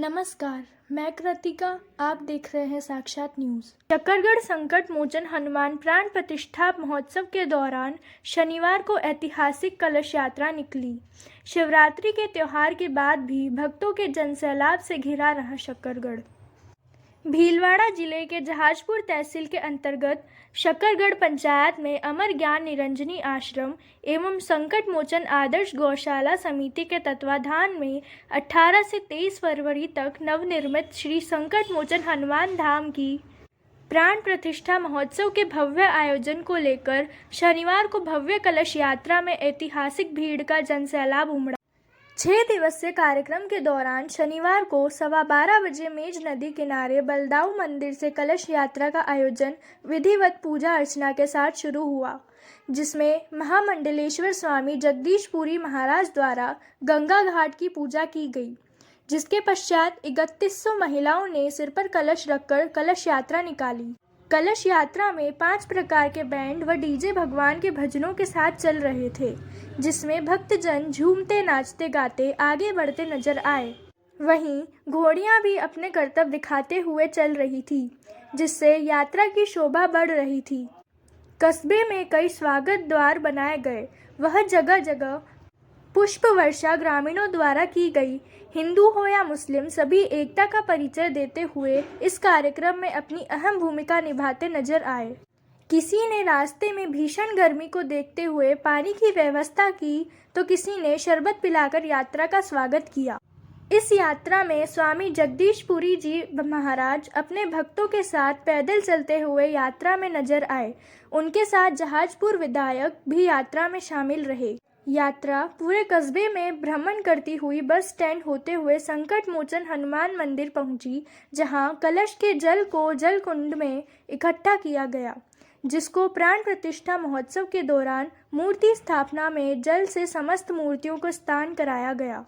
नमस्कार, मैं कृतिका। आप देख रहे हैं साक्षात न्यूज। शकरगढ़ संकट मोचन हनुमान प्राण प्रतिष्ठा महोत्सव के दौरान शनिवार को ऐतिहासिक कलश यात्रा निकली। शिवरात्रि के त्योहार के बाद भी भक्तों के जनसैलाब से घिरा रहा शकरगढ़। भीलवाड़ा जिले के जहाजपुर तहसील के अंतर्गत शकरगढ़ पंचायत में अमर ज्ञान निरंजनी आश्रम एवं संकट मोचन आदर्श गौशाला समिति के तत्वाधान में 18 से 23 फरवरी तक नवनिर्मित श्री संकट मोचन हनुमान धाम की प्राण प्रतिष्ठा महोत्सव के भव्य आयोजन को लेकर शनिवार को भव्य कलश यात्रा में ऐतिहासिक भीड़ का जनसैलाब उमड़ा। 6 दिवसीय कार्यक्रम के दौरान शनिवार को 12:15 बजे मेज नदी किनारे बलदाऊ मंदिर से कलश यात्रा का आयोजन विधिवत पूजा अर्चना के साथ शुरू हुआ, जिसमें महामंडलेश्वर स्वामी जगदीशपुरी महाराज द्वारा गंगा घाट की पूजा की गई, जिसके पश्चात 3100 महिलाओं ने सिर पर कलश रखकर कलश यात्रा निकाली। कलश यात्रा में 5 प्रकार के बैंड व डीजे भगवान के भजनों के साथ चल रहे थे, जिसमें भक्तजन झूमते नाचते गाते आगे बढ़ते नजर आए। वहीं घोड़ियां भी अपने करतब दिखाते हुए चल रही थी, जिससे यात्रा की शोभा बढ़ रही थी। कस्बे में कई स्वागत द्वार बनाए गए, वह जगह जगह पुष्प वर्षा ग्रामीणों द्वारा की गई। हिंदू हो या मुस्लिम, सभी एकता का परिचय देते हुए इस कार्यक्रम में अपनी अहम भूमिका निभाते नजर आए। किसी ने रास्ते में भीषण गर्मी को देखते हुए पानी की व्यवस्था की, तो किसी ने शरबत पिलाकर यात्रा का स्वागत किया। इस यात्रा में स्वामी जगदीशपुरी जी महाराज अपने भक्तों के साथ पैदल चलते हुए यात्रा में नजर आए। उनके साथ जहाजपुर विधायक भी यात्रा में शामिल रहे। यात्रा पूरे कस्बे में भ्रमण करती हुई बस स्टैंड होते हुए संकट मोचन हनुमान मंदिर पहुंची, जहां कलश के जल को जल कुंड में इकट्ठा किया गया, जिसको प्राण प्रतिष्ठा महोत्सव के दौरान मूर्ति स्थापना में जल से समस्त मूर्तियों को स्नान कराया गया।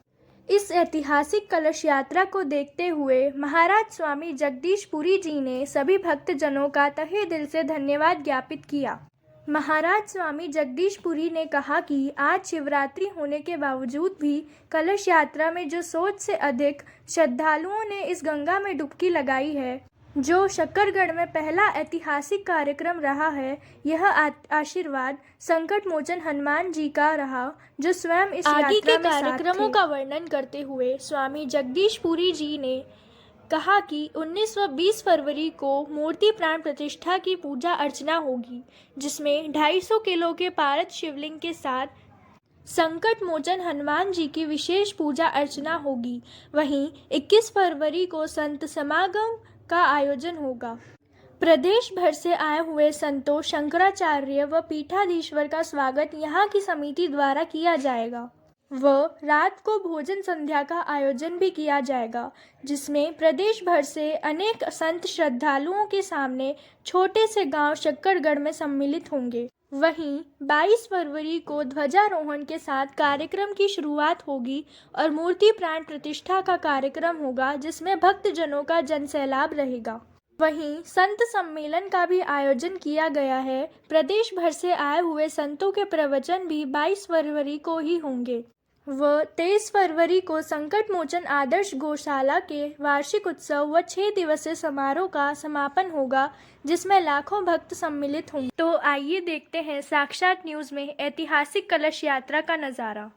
इस ऐतिहासिक कलश यात्रा को देखते हुए महाराज स्वामी जगदीशपुरी जी ने सभी भक्तजनों का तहे दिल से धन्यवाद ज्ञापित किया। महाराज स्वामी जगदीशपुरी ने कहा कि आज शिवरात्रि होने के बावजूद भी कलश यात्रा में जो सोच से अधिक श्रद्धालुओं ने इस गंगा में डुबकी लगाई है, जो शकरगढ़ में पहला ऐतिहासिक कार्यक्रम रहा है, यह आशीर्वाद संकट मोचन हनुमान जी का रहा, जो स्वयं इस आगे के कार्यक्रमों का वर्णन करते हुए स्वामी जगदीशपुरी जी ने कहा कि 19 व 20 फरवरी को मूर्ति प्राण प्रतिष्ठा की पूजा अर्चना होगी, जिसमें 250 किलो के पारद शिवलिंग के साथ संकट मोचन हनुमान जी की विशेष पूजा अर्चना होगी। वहीं 21 फरवरी को संत समागम का आयोजन होगा। प्रदेश भर से आए हुए संतों, शंकराचार्य व पीठाधीश्वर का स्वागत यहाँ की समिति द्वारा किया जाएगा व रात को भोजन संध्या का आयोजन भी किया जाएगा, जिसमें प्रदेश भर से अनेक संत श्रद्धालुओं के सामने छोटे से गांव शकरगढ़ में सम्मिलित होंगे। वहीं 22 फरवरी को ध्वजारोहण के साथ कार्यक्रम की शुरुआत होगी और मूर्ति प्राण प्रतिष्ठा का कार्यक्रम होगा, जिसमें भक्तजनों का जनसैलाब रहेगा। वहीं संत सम्मेलन का भी आयोजन किया गया है। प्रदेश भर से आए हुए संतों के प्रवचन भी 22 फरवरी को ही होंगे व 23 फरवरी को संकट मोचन आदर्श गौशाला के वार्षिक उत्सव व 6 दिवसीय समारोह का समापन होगा, जिसमें लाखों भक्त सम्मिलित होंगे। तो आइए देखते हैं साक्षात न्यूज में ऐतिहासिक कलश यात्रा का नज़ारा।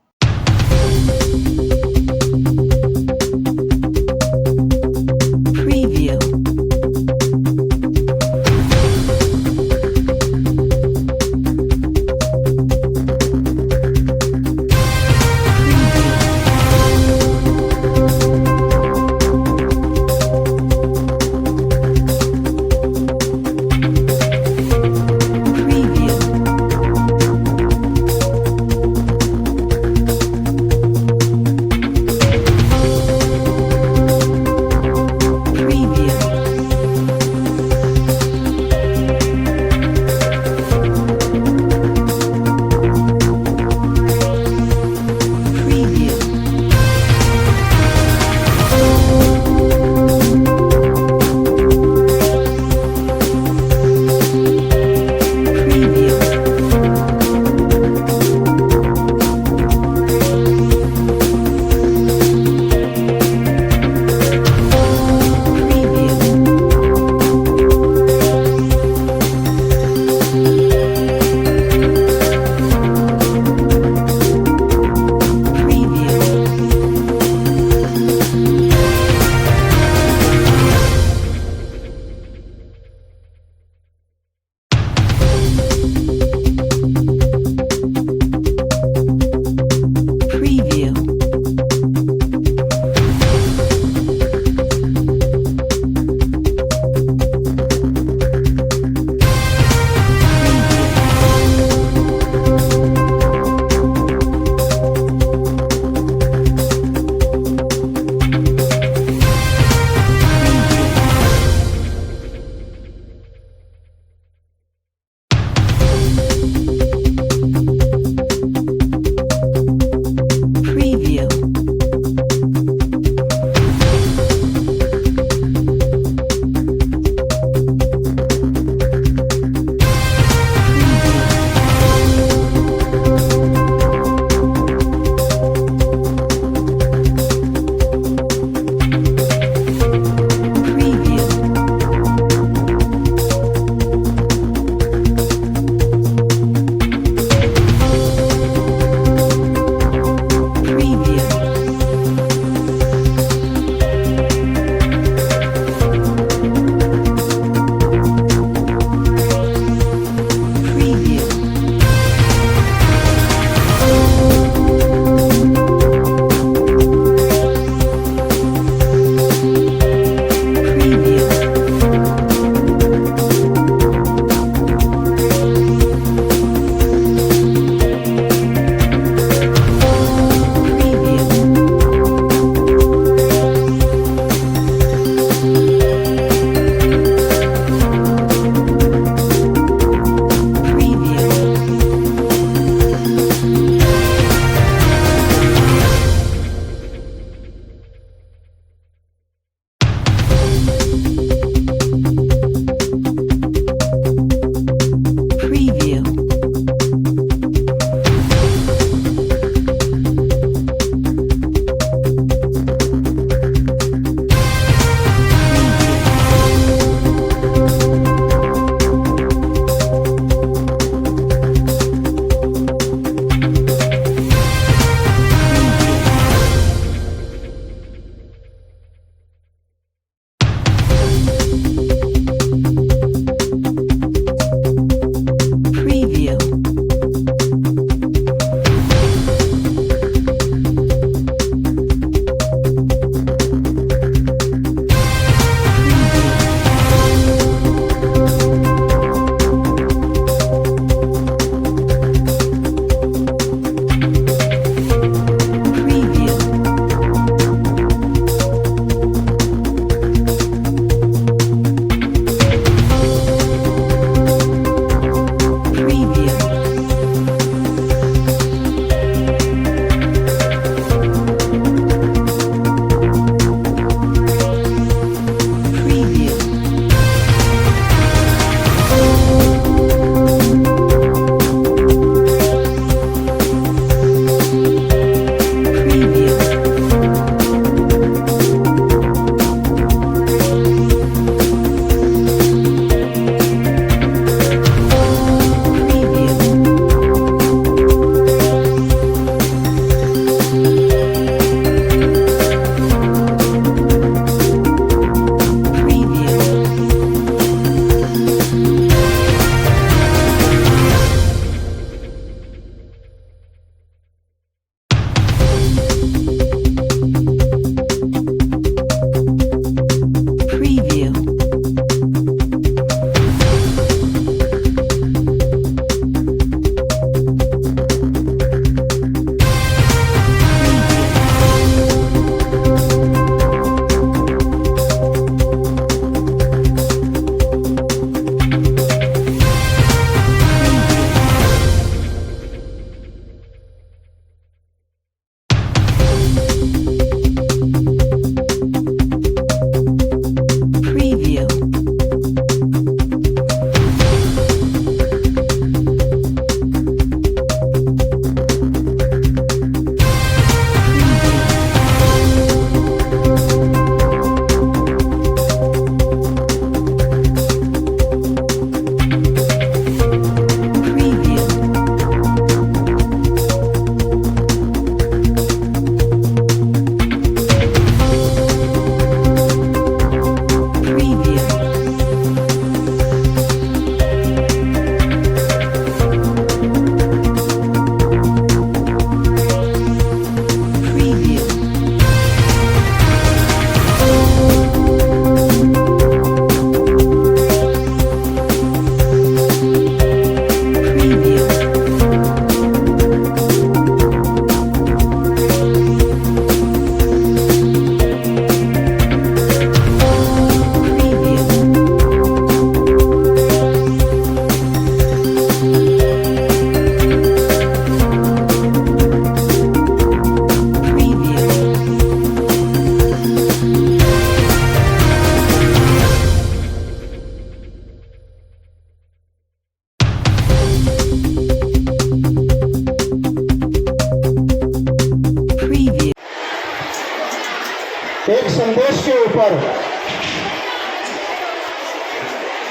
एक संदेश के ऊपर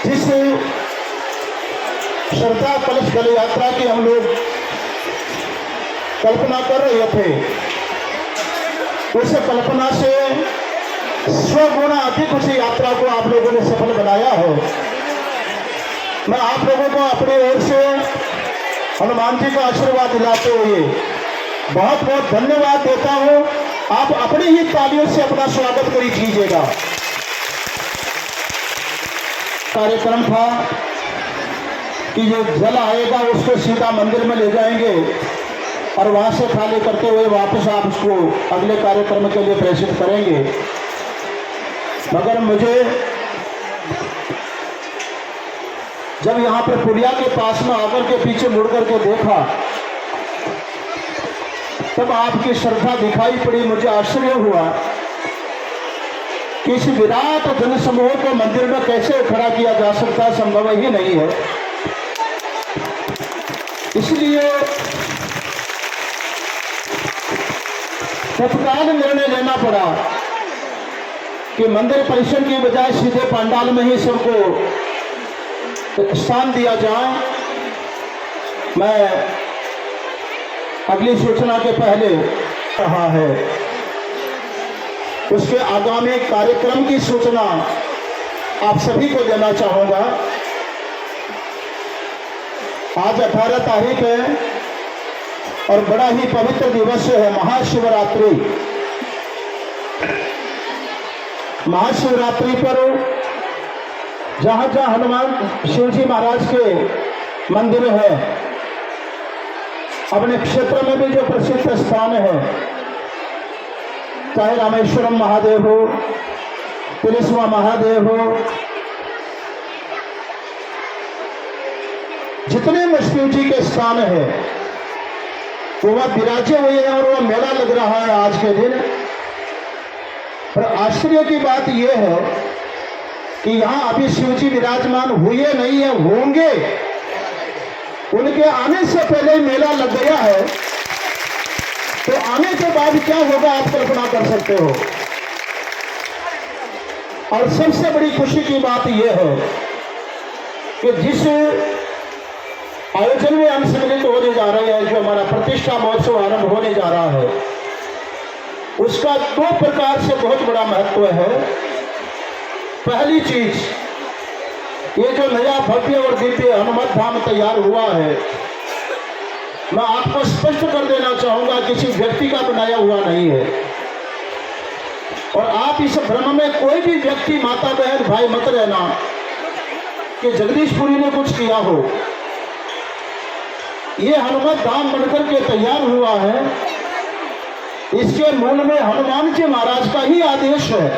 जिस श्रद्धा कलश दल यात्रा की हम लोग कल्पना कर रहे थे, उस कल्पना से 100 गुना अधिक उस यात्रा को आप लोगों ने सफल बनाया है। मैं आप लोगों को अपनी ओर से हनुमान जी का आशीर्वाद दिलाते हुए बहुत बहुत धन्यवाद देता हूं। आप अपनी ही तालियों से अपना स्वागत कर कीजिएगा। कार्यक्रम था कि जो जल आएगा उसको सीधा मंदिर में ले जाएंगे और वहां से खाली करते हुए वापस आप उसको अगले कार्यक्रम के लिए प्रेषित करेंगे। मगर मुझे जब यहाँ पर पुलिया के पास में आकर के पीछे मुड़ करके देखा, तब आपकी श्रद्धा दिखाई पड़ी। मुझे आश्चर्य हुआ कि इस विराट जनसमूह को मंदिर में कैसे खड़ा किया जा सकता, संभव ही नहीं है। इसलिए तत्काल निर्णय लेना पड़ा कि मंदिर परिसर की बजाय सीधे पंडाल में ही सबको स्थान दिया जाए। मैं अगली सूचना के पहले रहा है, उसके आगामी कार्यक्रम की सूचना आप सभी को देना चाहूंगा। आज 18 तारीख है और बड़ा ही पवित्र दिवस है, महाशिवरात्रि। महाशिवरात्रि पर जहां जहां हनुमान शिव जी महाराज के मंदिर है, अपने क्षेत्र में भी जो प्रसिद्ध स्थान है, चाहे रामेश्वरम महादेव हो, तिलेश्वर महादेव हो, जितने शिव जी के स्थान है वो वह विराजे हुए हैं और वह मेला लग रहा है आज के दिन। पर आश्चर्य की बात यह है कि यहां अभी शिव जी विराजमान हुए नहीं है, होंगे। उनके आने से पहले मेला लग गया है, तो आने के बाद क्या होगा आप कल्पना कर सकते हो। और सबसे बड़ी खुशी की बात यह है कि जिस आयोजन में हम सम्मिलित होने जा रहे हैं, जो हमारा प्रतिष्ठा महोत्सव आरंभ होने जा रहा है, उसका 2 प्रकार से बहुत बड़ा महत्व है। पहली चीज, ये जो नया भव्य और दिव्य हनुमत धाम तैयार हुआ है, मैं आपको स्पष्ट कर देना चाहूंगा, किसी व्यक्ति का बनाया हुआ नहीं है। और आप इस भ्रम में कोई भी व्यक्ति, माता बहन भाई, मत रहना कि जगदीशपुरी ने कुछ किया हो। ये हनुमत धाम बनकर के तैयार हुआ है, इसके मूल में हनुमान जी महाराज का ही आदेश है।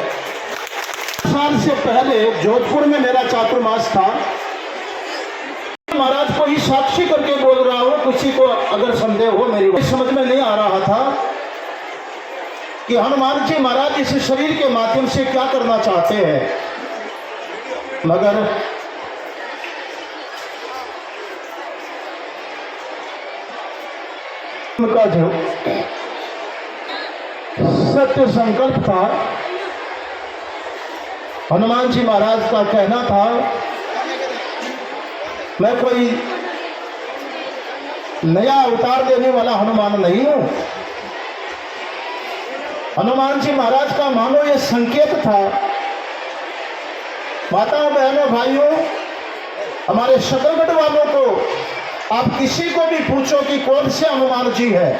साल से पहले जोधपुर में मेरा चातुर्मास था। महाराज को ही साक्षी करके बोल रहा हूं, किसी को अगर संदेह हो, मेरी समझ में नहीं आ रहा था कि हनुमान जी महाराज इस शरीर के माध्यम से क्या करना चाहते हैं। मगर उनका जो सत्य संकल्प था, हनुमान जी महाराज का कहना था, मैं कोई नया अवतार देने वाला हनुमान नहीं हूं। हनुमान जी महाराज का मानो ये संकेत था। माताओं बहनों भाइयों, हमारे शकरगढ़ वालों को आप किसी को भी पूछो कि कौन से हनुमान जी है,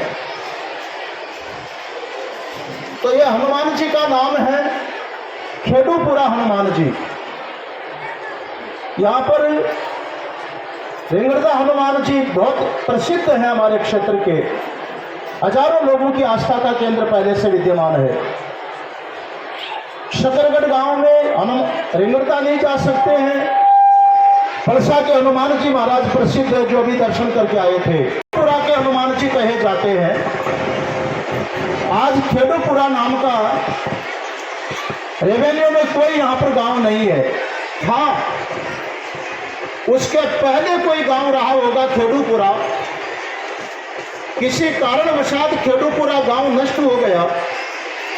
तो ये हनुमान जी का नाम है खेडूपुरा हनुमान जी। यहाँ पर रिंगरदा हनुमान जी बहुत प्रसिद्ध है हमारे क्षेत्र के। हजारों लोगों की आस्था का केंद्र पहले से विद्यमान है। शकरगढ़ गांव में रिंगरदा नहीं जा सकते हैं, परसा के हनुमान जी महाराज प्रसिद्ध है, जो भी दर्शन करके आए थे। पुरा के हनुमान जी कहे जाते हैं। आज खेडूपुरा नाम का रेवेन्यू में कोई यहाँ पर गांव नहीं है। हाँ, उसके पहले कोई गांव रहा होगा खेडूपुरा। किसी कारणवशात खेडूपुरा गांव नष्ट हो गया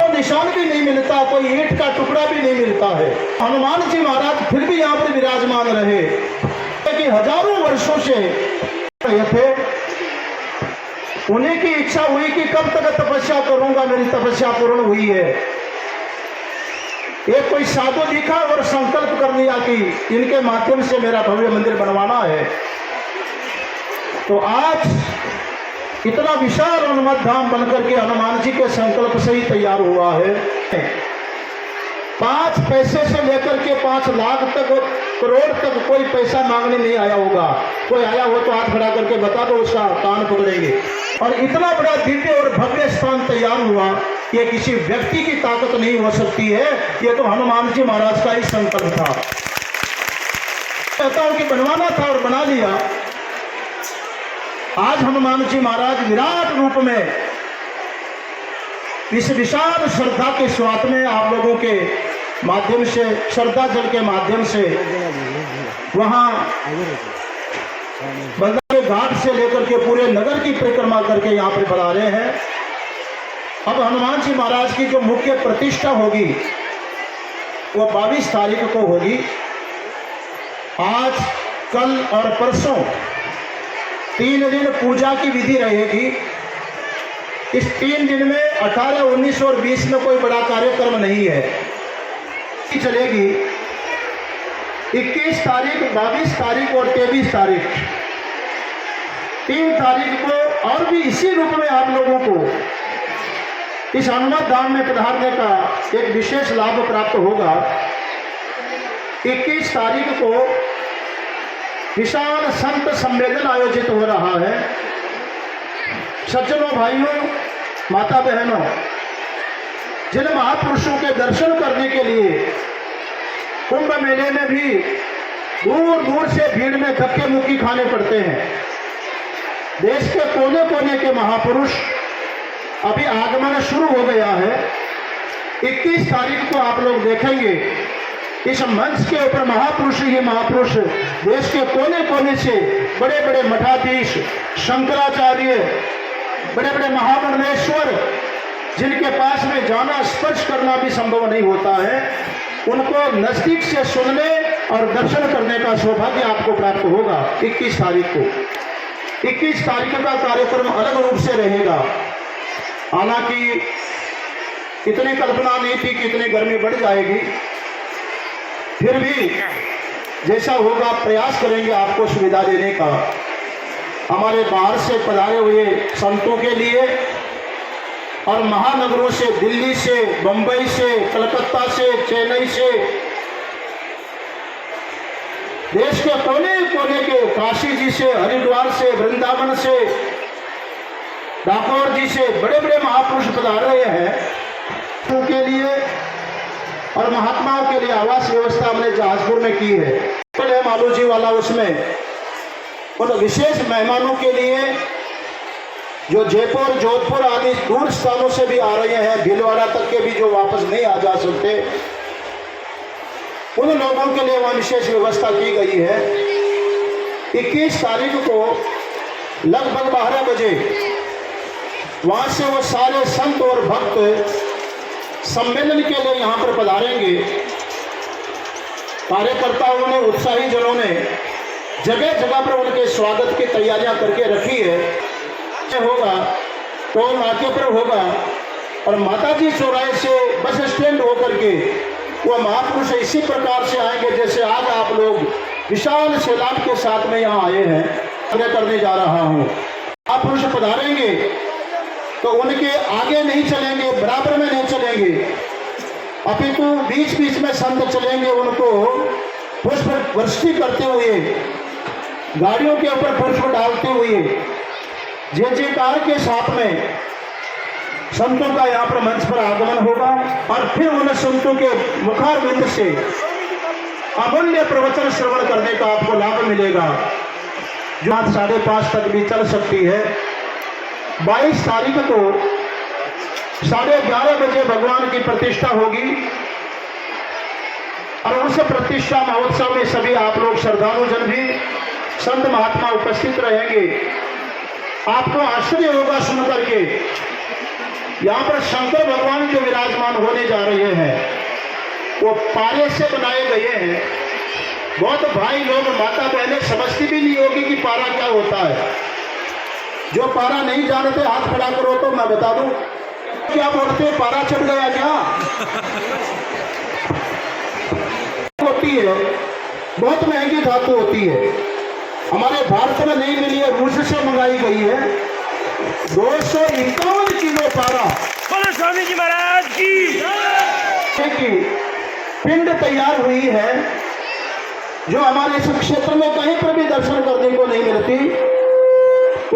तो निशान भी नहीं मिलता, कोई ईंट का टुकड़ा भी नहीं मिलता है। हनुमान जी महाराज फिर भी यहाँ पर विराजमान रहे, कि हजारों वर्षों से रहे थे। उन्हीं की इच्छा हुई कि कब तक तपस्या करूंगा, मेरी तपस्या पूर्ण हुई है। एक कोई साधु दिखा और संकल्प कर लिया कि इनके माध्यम से मेरा भव्य मंदिर बनवाना है। तो आज इतना विशाल हनुमत धाम बनकर के हनुमान जी के संकल्प से ही तैयार हुआ है। 5 पैसे से लेकर के 5 लाख तक, करोड़ तक कोई पैसा मांगने नहीं आया होगा। कोई आया हो तो हाथ खड़ा करके बता दो, उसका कान पकड़ेंगे। और इतना बड़ा दिव्य और भव्य स्थान तैयार हुआ, ये किसी व्यक्ति की ताकत नहीं हो सकती है, ये तो हनुमान जी महाराज का ही संकल्प था। कहता हूं कि बनवाना था और बना लिया। आज हनुमान जी महाराज विराट रूप में इस विशाल श्रद्धा के स्वाद में आप लोगों के माध्यम से, श्रद्धा जल के माध्यम से वहां बंदर घाट से लेकर के पूरे नगर की परिक्रमा करके यहाँ पर बढ़ा रहे हैं। अब हनुमान जी महाराज की जो मुख्य प्रतिष्ठा होगी वो 22 तारीख को होगी। आज, कल और परसों 3 दिन पूजा की विधि रहेगी। इस 3 दिन में 18, 19 और 20 में कोई बड़ा कार्यक्रम नहीं है, चलेगी। 21 तारीख, 22 तारीख और 23 तारीख, 3 तारीख को और भी इसी रूप में आप लोगों को इस हनुमान धाम में पधारने का एक विशेष लाभ प्राप्त होगा। 21 तारीख को विशाल संत सम्मेलन आयोजित हो रहा है। सज्जनों, भाइयों, माता बहनों, जिन महापुरुषों के दर्शन करने के लिए कुंभ मेले में भी दूर दूर से भीड़ में धक्के मुक्की खाने पड़ते हैं, देश के कोने कोने के महापुरुष अभी आगमन शुरू हो गया है। 21 तारीख को आप लोग देखेंगे इस मंच के ऊपर महापुरुष ही महापुरुष, देश के कोने कोने से बड़े बड़े मठाधीश, शंकराचार्य, बड़े बड़े महामंडलेश्वर, जिनके पास में जाना, स्पर्श करना भी संभव नहीं होता है, उनको नजदीक से सुनने और दर्शन करने का सौभाग्य आपको प्राप्त होगा। 21 तारीख को 21 तारीख का कार्यक्रम अलग रूप से रहेगा। हालांकि इतनी कल्पना नहीं थी कि इतनी गर्मी बढ़ जाएगी, फिर भी जैसा होगा प्रयास करेंगे आपको सुविधा देने का। हमारे बाहर से पधारे हुए संतों के लिए और महानगरों से, दिल्ली से, बंबई से, कलकत्ता से, चेन्नई से, देश के कोने कोने के, काशी जी से, हरिद्वार से, वृंदावन से, डाकोर जी से बड़े बड़े महापुरुष पधार रहे हैं। के लिए और महात्माओं के लिए आवास व्यवस्था हमने जहाजपुर में की है। बड़े मालू जी वाला उसमें उन विशेष मेहमानों के लिए जो जयपुर, जोधपुर आदि दूर स्थानों से भी आ रहे हैं, भीलवाड़ा तक के भी जो वापस नहीं आ जा सकते, उन लोगों के लिए वह विशेष व्यवस्था की गई है। 21 तारीख को लगभग 12 बजे वहां से वो सारे संत और भक्त सम्मेलन के लिए यहाँ पर पधारेंगे। कार्यकर्ताओं ने, उत्साही जनों ने जगह जगह पर उनके स्वागत की तैयारियां करके रखी है। होगा टोल नाके पर होगा और माताजी चौराहे से बस स्टैंड होकर के वो महापुरुष इसी प्रकार से आएंगे जैसे आज आप लोग विशाल सैलाब के साथ में यहाँ आए हैं। करने जा रहा हूँ, महापुरुष पधारेंगे तो उनके आगे नहीं चलेंगे, बराबर में नहीं चलेंगे, अपितु बीच बीच में संत चलेंगे। उनको पुष्प वृष्टि करते हुए, गाड़ियों के ऊपर पुष्प डालते हुए, जय जयकार के साथ में संतों का यहाँ पर मंच पर आगमन होगा और फिर उन संतों के मुखारविंद से अमूल्य प्रवचन श्रवण करने का आपको लाभ मिलेगा, जो आज 5:30 तक भी चल सकती है। 22 तारीख को 11:30 बजे भगवान की प्रतिष्ठा होगी और उस प्रतिष्ठा महोत्सव में सभी आप लोग श्रद्धालुजन भी, संत महात्मा उपस्थित रहेंगे। आपको आश्चर्य होगा सुन करके यहाँ पर शंकर भगवान जो विराजमान होने जा रहे हैं वो पारे से बनाए गए हैं। बहुत भाई लोग माता बहनें समझती भी नहीं होगी कि पारा क्या होता है। जो पारा नहीं जानते हाथ खड़ा करो तो मैं बता दूं। क्या बोलते पारा चढ़ गया क्या होती है, बहुत महंगी धातु होती है, हमारे भारत में नहीं मिली है, रूस से मंगाई गई है। 251 किलो पारा बोलो स्वामी जी महाराज की पिंड तैयार हुई है जो हमारे इस क्षेत्र में कहीं पर भी दर्शन करने को नहीं मिलती।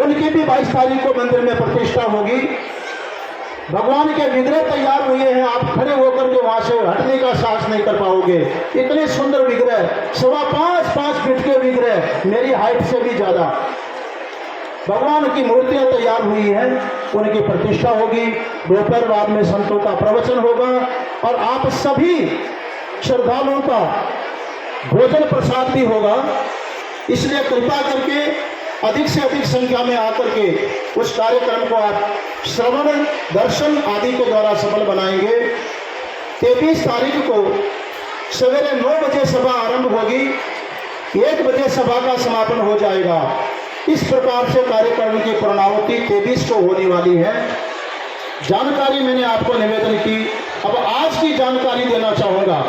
उनकी भी 22 तारीख को मंदिर में प्रतिष्ठा होगी। भगवान के विग्रह तैयार हुए हैं, आप खड़े होकर के वहां से हटने का साहस नहीं कर पाओगे। इतने सुंदर विग्रह, 5.25 फीट के विग्रह, मेरी हाइट से भी ज्यादा भगवान की मूर्तियां तैयार हुई हैं। उनकी प्रतिष्ठा होगी। दोपहर बाद में संतों का प्रवचन होगा और आप सभी श्रद्धालुओं का भोजन प्रसाद भी होगा। इसलिए कृपा करके अधिक से अधिक संख्या में आकर के उस कार्यक्रम को आप श्रवण दर्शन आदि के द्वारा सफल बनाएंगे। 23 तारीख को सवेरे 9 बजे सभा आरंभ होगी, 1 बजे सभा का समापन हो जाएगा। इस प्रकार से कार्यक्रम की पूर्णाहुति 23 को होने वाली है। जानकारी मैंने आपको निवेदन की। अब आज की जानकारी देना चाहूंगा।